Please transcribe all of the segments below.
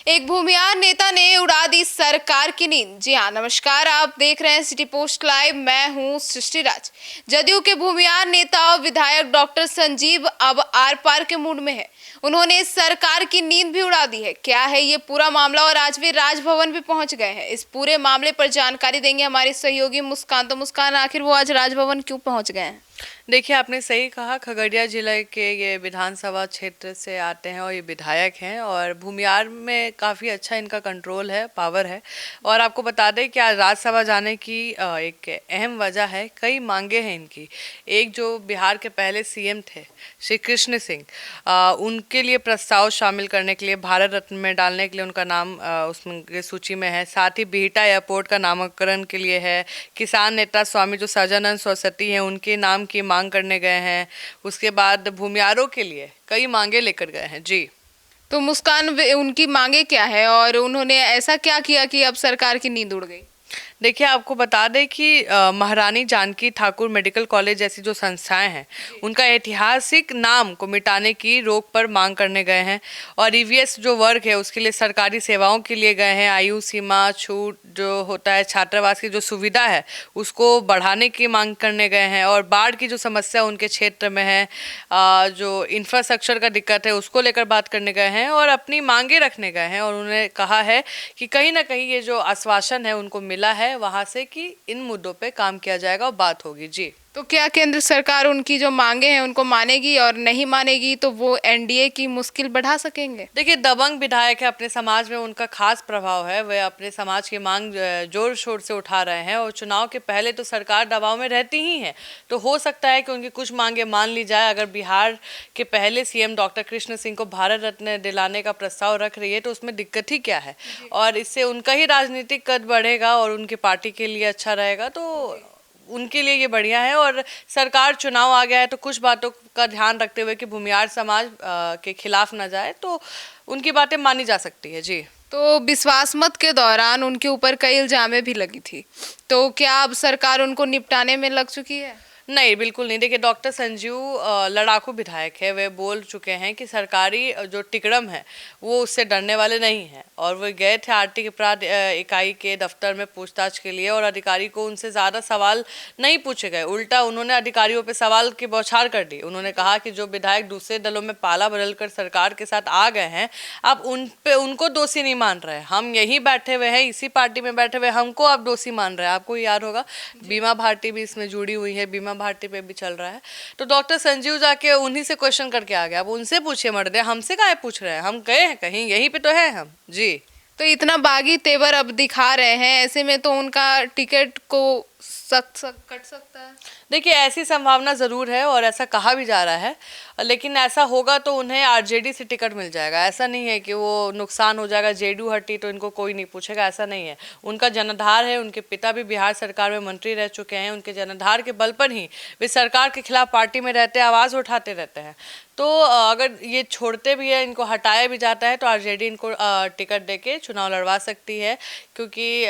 एक भूमिहार नेता ने उड़ा दी सरकार की नींद। जी हाँ, नमस्कार, आप देख रहे हैं सिटी पोस्ट लाइव। मैं हूँ सृष्टि राज। जदयू के भूमिहार नेता और विधायक डॉक्टर संजीव अब आर पार के मूड में है। उन्होंने सरकार की नींद भी उड़ा दी है। क्या है ये पूरा मामला, और आज वे राजभवन भी पहुंच गए हैं। इस पूरे मामले पर जानकारी देंगे हमारे सहयोगी मुस्कान। तो मुस्कान, आखिर वो आज राजभवन क्यों पहुंच गए हैं? देखिए, आपने सही कहा। खगड़िया जिले के ये विधानसभा क्षेत्र से आते हैं और ये विधायक हैं, और भूमिहार में काफ़ी अच्छा इनका कंट्रोल है, पावर है। और आपको बता दें कि आज राज्यसभा जाने की एक अहम वजह है। कई मांगे हैं इनकी। एक, जो बिहार के पहले सीएम थे श्री कृष्ण सिंह, उनके लिए प्रस्ताव शामिल करने के लिए, भारत रत्न में डालने के लिए उनका नाम उसमें सूची में है। साथ ही बिहटा एयरपोर्ट का नामकरण के लिए है। किसान नेता स्वामी जो सजानंद सरस्वती हैं, उनके नाम की मांग करने गए हैं। उसके बाद भूमिहारों के लिए कई मांगे लेकर गए हैं। जी, तो मुस्कान, उनकी मांगे क्या है और उन्होंने ऐसा क्या किया कि अब सरकार की नींद उड़ गई? देखिए, आपको बता दें कि महारानी जानकी ठाकुर मेडिकल कॉलेज जैसी जो संस्थाएं हैं, उनका ऐतिहासिक नाम को मिटाने की रोक पर मांग करने गए हैं। और ईवीएस जो वर्ग है, उसके लिए सरकारी सेवाओं के लिए गए हैं। आयु सीमा छूट जो होता है, छात्रावास की जो सुविधा है, उसको बढ़ाने की मांग करने गए हैं। और बाढ़ की जो समस्या उनके क्षेत्र में है, जो इंफ्रास्ट्रक्चर का दिक्कत है, उसको लेकर बात करने गए हैं और अपनी मांगे रखने गए हैं। और उन्होंने कहा है कि कहीं ना कहीं ये जो आश्वासन है उनको मिला है वहां से कि इन मुद्दों पे काम किया जाएगा और बात होगी। जी, तो क्या केंद्र सरकार उनकी जो मांगे हैं उनको मानेगी, और नहीं मानेगी तो वो एनडीए की मुश्किल बढ़ा सकेंगे? देखिए, दबंग विधायक है, अपने समाज में उनका खास प्रभाव है। वे अपने समाज की मांग जोर शोर से उठा रहे हैं, और चुनाव के पहले तो सरकार दबाव में रहती ही है। तो हो सकता है कि उनकी कुछ मांगे मान ली जाए। अगर बिहार के पहले सीएम डॉक्टर कृष्ण सिंह को भारत रत्न दिलाने का प्रस्ताव रख रही है, तो उसमें दिक्कत ही क्या है? और इससे उनका ही राजनीतिक कद बढ़ेगा और उनकी पार्टी के लिए अच्छा रहेगा। तो उनके लिए ये बढ़िया है। और सरकार चुनाव आ गया है, तो कुछ बातों का ध्यान रखते हुए कि भूमिहार समाज के खिलाफ ना जाए, तो उनकी बातें मानी जा सकती है। जी, तो विश्वास मत के दौरान उनके ऊपर कई इल्जामें भी लगी थी, तो क्या अब सरकार उनको निपटाने में लग चुकी है? नहीं, बिल्कुल नहीं। देखिए, डॉक्टर संजीव लड़ाकू विधायक है। वे बोल चुके हैं कि सरकारी जो टिकड़म है वो उससे डरने वाले नहीं हैं। और वे गए थे आर्थिक अपराध इकाई के दफ्तर में पूछताछ के लिए, और अधिकारी को उनसे ज़्यादा सवाल नहीं पूछे गए। उल्टा उन्होंने अधिकारियों पे सवाल की बौछार कर दी। उन्होंने कहा कि जो विधायक दूसरे दलों में पाला बदल कर सरकार के साथ आ गए हैं, आप उनको दोषी नहीं मान रहे। हम यहीं बैठे हुए हैं, इसी पार्टी में बैठे हुए, हमको आप दोषी मान रहे हैं। आपको याद होगा, बीमा भारती भी इसमें जुड़ी हुई है, बीमा भारती पे भी चल रहा है। तो डॉक्टर संजीव जाके उन्हीं से क्वेश्चन करके आ गया। अब उनसे पूछिए मर्दे, हमसे काहे पूछ रहे हैं? हम गए हैं कहीं? यहीं पे तो है हम। जी, तो इतना बागी तेवर अब दिखा रहे हैं, ऐसे में तो उनका टिकट को कट सकता है। देखिए, ऐसी संभावना ज़रूर है और ऐसा कहा भी जा रहा है। लेकिन ऐसा होगा तो उन्हें आरजेडी से टिकट मिल जाएगा। ऐसा नहीं है कि वो नुकसान हो जाएगा, जेडीयू हटी तो इनको कोई नहीं पूछेगा, ऐसा नहीं है। उनका जनाधार है, उनके पिता भी बिहार सरकार में मंत्री रह चुके हैं। उनके जनाधार के बल पर ही वे सरकार के खिलाफ पार्टी में रहते हैं, आवाज़ उठाते रहते हैं। तो अगर ये छोड़ते भी है, इनको हटाया भी जाता है, तो आरजेडी इनको टिकट देके चुनाव लड़वा सकती है। क्योंकि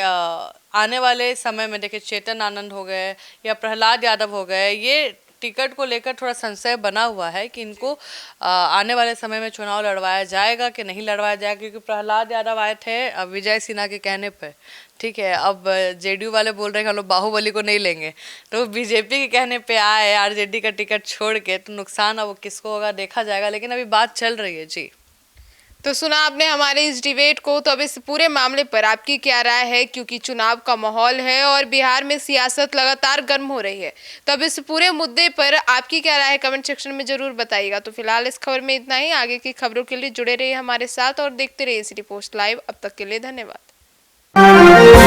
आने वाले समय में देखिए, चेतन आनंद हो गए या प्रहलाद यादव हो गए, ये टिकट को लेकर थोड़ा संशय बना हुआ है कि इनको आने वाले समय में चुनाव लड़वाया जाएगा कि नहीं लड़वाया जाएगा। क्योंकि प्रहलाद यादव आए थे विजय सिन्हा के कहने पर, ठीक है। अब जेडीयू वाले बोल रहे हैं कि हम लोग बाहुबली को नहीं लेंगे, तो बीजेपी के कहने पे आए आरजेडी का टिकट छोड़ के, तो नुकसान अब किसको होगा देखा जाएगा। लेकिन अभी बात चल रही है। जी, तो सुना आपने हमारे इस डिबेट को। तो अब इस पूरे मामले पर आपकी क्या राय है? क्योंकि चुनाव का माहौल है और बिहार में सियासत लगातार गर्म हो रही है, तो अब इस पूरे मुद्दे पर आपकी क्या राय है? कमेंट सेक्शन में जरूर बताइएगा। तो फिलहाल इस खबर में इतना ही। आगे की खबरों के लिए जुड़े रहिए हमारे साथ और देखते रहिए सिटी पोस्ट लाइव। अब तक के लिए धन्यवाद।